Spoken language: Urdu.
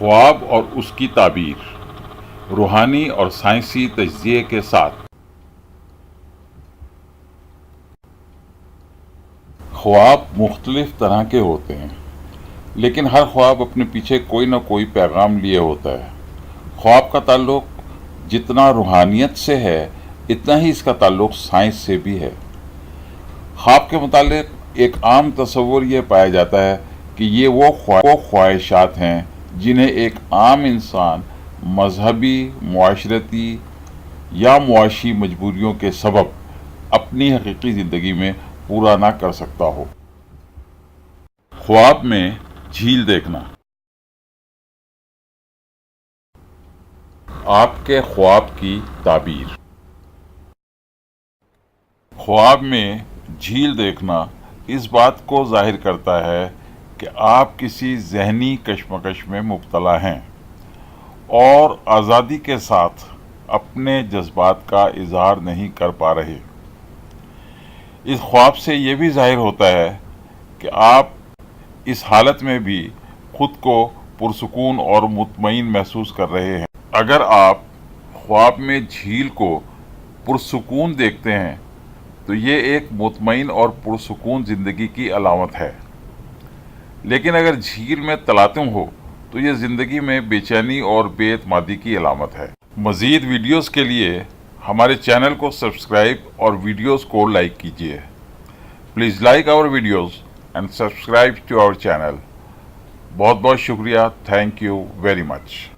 خواب اور اس کی تعبیر روحانی اور سائنسی تجزیے کے ساتھ۔ خواب مختلف طرح کے ہوتے ہیں، لیکن ہر خواب اپنے پیچھے کوئی نہ کوئی پیغام لیے ہوتا ہے۔ خواب کا تعلق جتنا روحانیت سے ہے اتنا ہی اس کا تعلق سائنس سے بھی ہے۔ خواب کے متعلق ایک عام تصور یہ پایا جاتا ہے کہ یہ وہ خواہشات ہیں جنہیں ایک عام انسان مذہبی، معاشرتی یا معاشی مجبوریوں کے سبب اپنی حقیقی زندگی میں پورا نہ کر سکتا ہو۔ خواب میں جھیل دیکھنا۔ آپ کے خواب کی تعبیر۔ خواب میں جھیل دیکھنا اس بات کو ظاہر کرتا ہے کہ آپ کسی ذہنی کشمکش میں مبتلا ہیں اور آزادی کے ساتھ اپنے جذبات کا اظہار نہیں کر پا رہے۔ اس خواب سے یہ بھی ظاہر ہوتا ہے کہ آپ اس حالت میں بھی خود کو پرسکون اور مطمئن محسوس کر رہے ہیں۔ اگر آپ خواب میں جھیل کو پرسکون دیکھتے ہیں تو یہ ایک مطمئن اور پرسکون زندگی کی علامت ہے، لیکن اگر جھیل میں تلاطم ہو تو یہ زندگی میں بے چینی اور بے اعتمادی کی علامت ہے۔ مزید ویڈیوز کے لیے ہمارے چینل کو سبسکرائب اور ویڈیوز کو لائک کیجیے۔ Please like our videos and subscribe to our channel. بہت بہت شکریہ۔ Thank you very much.